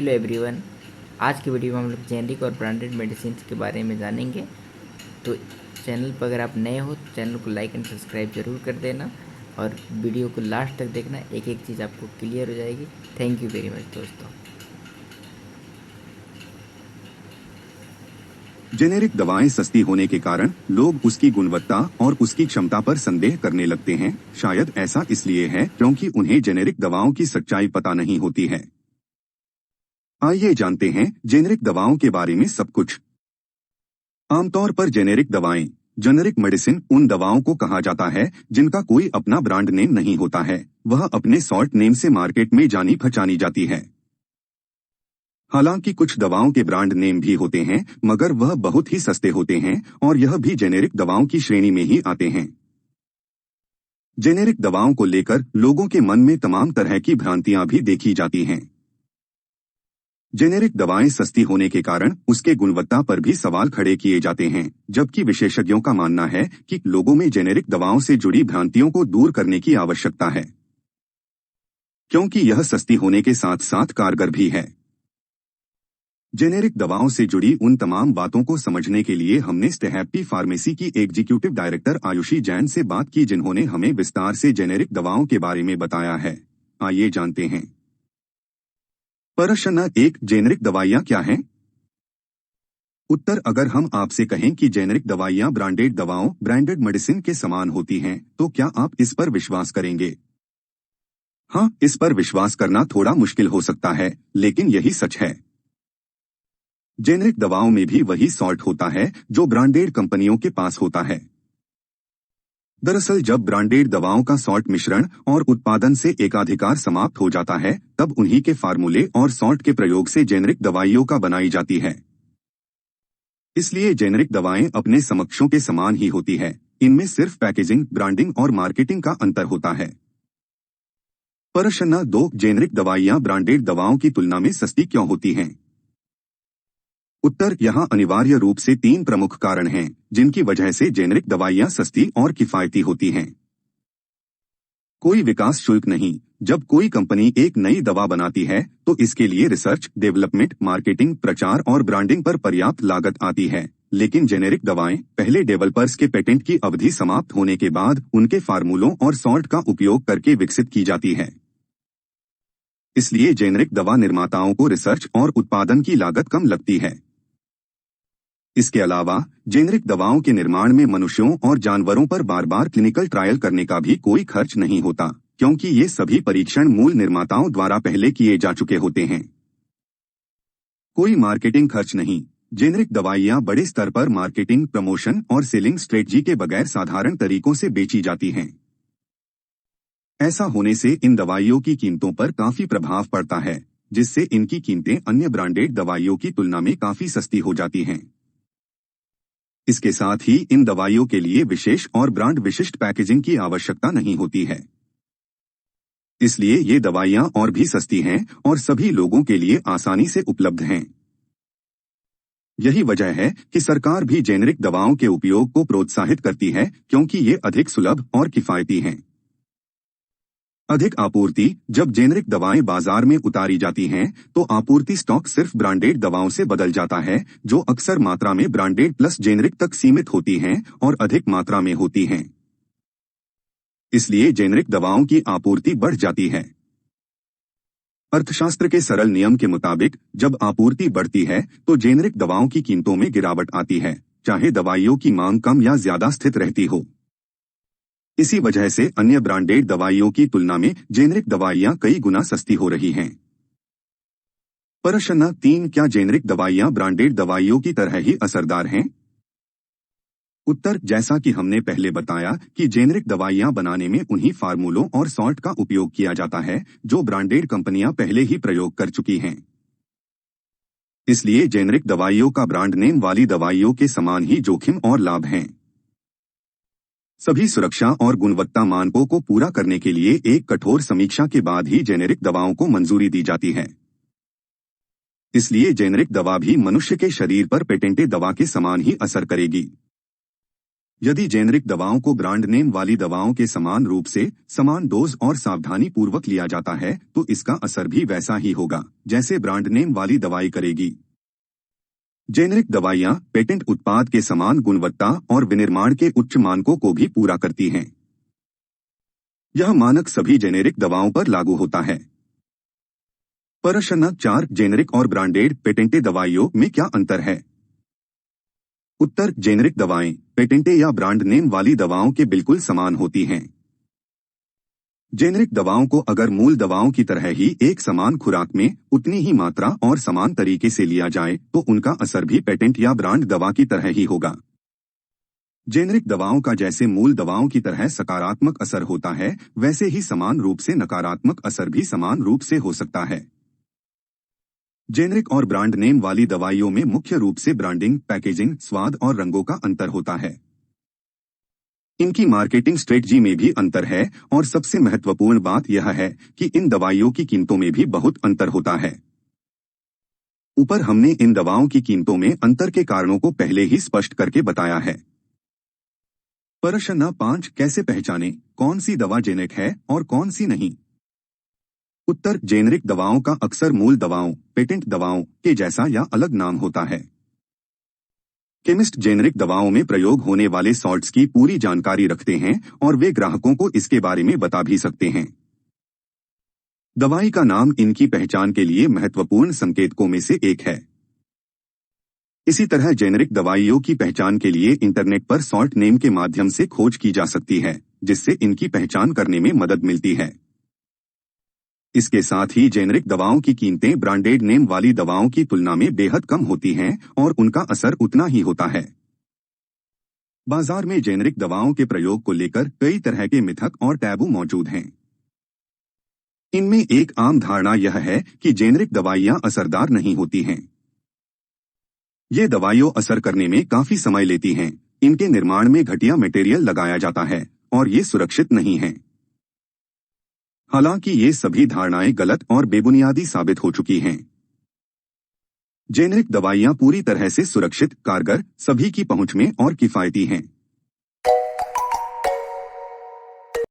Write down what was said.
Hello everyone. आज की video में हम लोग जेनरिक और ब्रांडेड मेडिसिन के बारे में जानेंगे। तो चैनल पर अगर आप नए हो तो चैनल को लाइक एंड सब्सक्राइब जरूर कर देना और वीडियो को लास्ट तक देखना, एक एक चीज़ आपको क्लियर हो जाएगी। थैंक यू वेरी मच दोस्तों। जेनेरिक दवाएं सस्ती होने के कारण लोग उसकी गुणवत्ता और उसकी क्षमता पर संदेह करने लगते हैं। शायद ऐसा इसलिए है क्योंकि उन्हें जेनेरिक दवाओं की सच्चाई पता नहीं होती है। आइए जानते हैं जेनेरिक दवाओं के बारे में सब कुछ। आमतौर पर जेनेरिक दवाएं, जेनेरिक मेडिसिन उन दवाओं को कहा जाता है जिनका कोई अपना ब्रांड नेम नहीं होता है। वह अपने शॉर्ट नेम से मार्केट में जानी पहचानी जाती है। हालांकि कुछ दवाओं के ब्रांड नेम भी होते हैं, मगर वह बहुत ही सस्ते होते हैं और यह भी जेनेरिक दवाओं की श्रेणी में ही आते हैं। जेनेरिक दवाओं को लेकर लोगों के मन में तमाम तरह की भ्रांतियां भी देखी जाती हैं। जेनेरिक दवाएं सस्ती होने के कारण उसके गुणवत्ता पर भी सवाल खड़े किए जाते हैं, जबकि विशेषज्ञों का मानना है कि लोगों में जेनेरिक दवाओं से जुड़ी भ्रांतियों को दूर करने की आवश्यकता है, क्योंकि यह सस्ती होने के साथ साथ कारगर भी है। जेनेरिक दवाओं से जुड़ी उन तमाम बातों को समझने के लिए हमने स्टेहैप्पी फार्मेसी की एग्जीक्यूटिव डायरेक्टर आयुषी जैन से बात की, जिन्होंने हमें विस्तार से जेनेरिक दवाओं के बारे में बताया है। आइए जानते हैं। प्रश्न 1, जेनेरिक दवाइयां क्या हैं? उत्तर, अगर हम आपसे कहें कि जेनेरिक दवाइयां ब्रांडेड दवाओं, ब्रांडेड मेडिसिन के समान होती हैं, तो क्या आप इस पर विश्वास करेंगे? हाँ, इस पर विश्वास करना थोड़ा मुश्किल हो सकता है, लेकिन यही सच है। जेनेरिक दवाओं में भी वही सॉल्ट होता है जो ब्रांडेड कंपनियों के पास होता है। दरअसल जब ब्रांडेड दवाओं का सॉल्ट मिश्रण और उत्पादन से एकाधिकार समाप्त हो जाता है, तब उन्हीं के फार्मूले और सॉल्ट के प्रयोग से जेनेरिक दवाइयों का बनाई जाती है। इसलिए जेनेरिक दवाएं अपने समकक्षों के समान ही होती है। इनमें सिर्फ पैकेजिंग, ब्रांडिंग और मार्केटिंग का अंतर होता है। प्रश्न 2, जेनेरिक दवाइयां ब्रांडेड दवाओं की तुलना में सस्ती क्यों होती हैं? उत्तर, यहाँ अनिवार्य रूप से 3 प्रमुख कारण हैं जिनकी वजह से जेनेरिक दवाइयां सस्ती और किफायती होती हैं। कोई विकास शुल्क नहीं। जब कोई कंपनी एक नई दवा बनाती है तो इसके लिए रिसर्च, डेवलपमेंट, मार्केटिंग, प्रचार और ब्रांडिंग पर पर्याप्त लागत आती है। लेकिन जेनेरिक दवाएं पहले डेवलपर्स के पेटेंट की अवधि समाप्त होने के बाद उनके फार्मूलों और सॉल्ट का उपयोग करके विकसित की जाती है। इसलिए जेनेरिक दवा निर्माताओं को रिसर्च और उत्पादन की लागत कम लगती है। इसके अलावा जेनेरिक दवाओं के निर्माण में मनुष्यों और जानवरों पर बार बार क्लिनिकल ट्रायल करने का भी कोई खर्च नहीं होता, क्योंकि ये सभी परीक्षण मूल निर्माताओं द्वारा पहले किए जा चुके होते हैं। कोई मार्केटिंग खर्च नहीं। जेनेरिक दवाइयां बड़े स्तर पर मार्केटिंग, प्रमोशन और सेलिंग स्ट्रेटजी के बगैर साधारण तरीकों से बेची जाती हैं। ऐसा होने से इन दवाइयों की कीमतों पर काफी प्रभाव पड़ता है, जिससे इनकी कीमतें अन्य ब्रांडेड दवाइयों की तुलना में काफी सस्ती हो जाती हैं। इसके साथ ही इन दवाइयों के लिए विशेष और ब्रांड विशिष्ट पैकेजिंग की आवश्यकता नहीं होती है। इसलिए ये दवाइयां और भी सस्ती हैं और सभी लोगों के लिए आसानी से उपलब्ध हैं। यही वजह है कि सरकार भी जेनेरिक दवाओं के उपयोग को प्रोत्साहित करती है, क्योंकि ये अधिक सुलभ और किफायती हैं। अधिक आपूर्ति, जब जेनेरिक दवाएं बाजार में उतारी जाती हैं, तो आपूर्ति स्टॉक सिर्फ ब्रांडेड दवाओं से बदल जाता है, जो अक्सर मात्रा में ब्रांडेड प्लस जेनेरिक तक सीमित होती हैं और अधिक मात्रा में होती हैं। इसलिए जेनेरिक दवाओं की आपूर्ति बढ़ जाती है। अर्थशास्त्र के सरल नियम के मुताबिक जब आपूर्ति बढ़ती है तो जेनेरिक दवाओं की कीमतों में गिरावट आती है, चाहे दवाइयों की मांग कम या ज्यादा स्थित रहती हो। इसी वजह से अन्य ब्रांडेड दवाइयों की तुलना में जेनेरिक दवाइयां कई गुना सस्ती हो रही हैं। प्रश्न 3, क्या जेनेरिक दवाइयां ब्रांडेड दवाइयों की तरह ही असरदार हैं? उत्तर, जैसा कि हमने पहले बताया कि जेनेरिक दवाइयां बनाने में उन्हीं फार्मूलों और सॉल्ट का उपयोग किया जाता है जो ब्रांडेड कंपनियां पहले ही प्रयोग कर चुकी हैं। इसलिए जेनेरिक दवाइयों का ब्रांड नेम वाली दवाइयों के समान ही जोखिम और लाभ हैं। सभी सुरक्षा और गुणवत्ता मानकों को पूरा करने के लिए एक कठोर समीक्षा के बाद ही जेनेरिक दवाओं को मंजूरी दी जाती है। इसलिए जेनेरिक दवा भी मनुष्य के शरीर पर पेटेंटेड दवा के समान ही असर करेगी। यदि जेनेरिक दवाओं को ब्रांड नेम वाली दवाओं के समान रूप से समान डोज और सावधानी पूर्वक लिया जाता है तो इसका असर भी वैसा ही होगा जैसे ब्रांड नेम वाली दवाई करेगी। जेनेरिक दवाइयां पेटेंट उत्पाद के समान गुणवत्ता और विनिर्माण के उच्च मानकों को भी पूरा करती हैं। यह मानक सभी जेनेरिक दवाओं पर लागू होता है। प्रश्न 4 जेनेरिक और ब्रांडेड पेटेंटे दवाइयों में क्या अंतर है? उत्तर जेनेरिक दवाएं पेटेंटे या ब्रांड नेम वाली दवाओं के बिल्कुल समान होती हैं। जेनेरिक दवाओं को अगर मूल दवाओं की तरह ही एक समान खुराक में उतनी ही मात्रा और समान तरीके से लिया जाए तो उनका असर भी पेटेंट या ब्रांड दवा की तरह ही होगा। जेनेरिक दवाओं का जैसे मूल दवाओं की तरह सकारात्मक असर होता है वैसे ही समान रूप से नकारात्मक असर भी समान रूप से हो सकता है। जेनेरिक और ब्रांड नेम वाली दवाइयों में मुख्य रूप से ब्रांडिंग, पैकेजिंग, स्वाद और रंगों का अंतर होता है। इनकी मार्केटिंग स्ट्रेटजी में भी अंतर है और सबसे महत्वपूर्ण बात यह है कि इन दवाइयों की कीमतों में भी बहुत अंतर होता है। ऊपर हमने इन दवाओं की कीमतों में अंतर के कारणों को पहले ही स्पष्ट करके बताया है। प्रश्न 5 कैसे पहचानें कौन सी दवा जेनेरिक है और कौन सी नहीं? उत्तर जेनेरिक दवाओं का अक्सर मूल दवाओं, पेटेंट दवाओं के जैसा या अलग नाम होता है। केमिस्ट जेनेरिक दवाओं में प्रयोग होने वाले सॉल्ट्स की पूरी जानकारी रखते हैं और वे ग्राहकों को इसके बारे में बता भी सकते हैं। दवाई का नाम इनकी पहचान के लिए महत्वपूर्ण संकेतकों में से एक है। इसी तरह जेनेरिक दवाइयों की पहचान के लिए इंटरनेट पर सॉल्ट नेम के माध्यम से खोज की जा सकती है, जिससे इनकी पहचान करने में मदद मिलती है। इसके साथ ही जेनेरिक दवाओं की कीमतें ब्रांडेड नेम वाली दवाओं की तुलना में बेहद कम होती हैं और उनका असर उतना ही होता है। बाजार में जेनेरिक दवाओं के प्रयोग को लेकर कई तरह के मिथक और टैबू मौजूद हैं। इनमें एक आम धारणा यह है कि जेनेरिक दवाइयां असरदार नहीं होती हैं। ये दवाइयों असर करने में काफी समय लेती हैं, इनके निर्माण में घटिया मटेरियल लगाया जाता है और ये सुरक्षित नहीं हैं। हालांकि ये सभी धारणाएं गलत और बेबुनियादी साबित हो चुकी हैं। जेनेरिक दवाइयां पूरी तरह से सुरक्षित, कारगर, सभी की पहुंच में और किफायती हैं।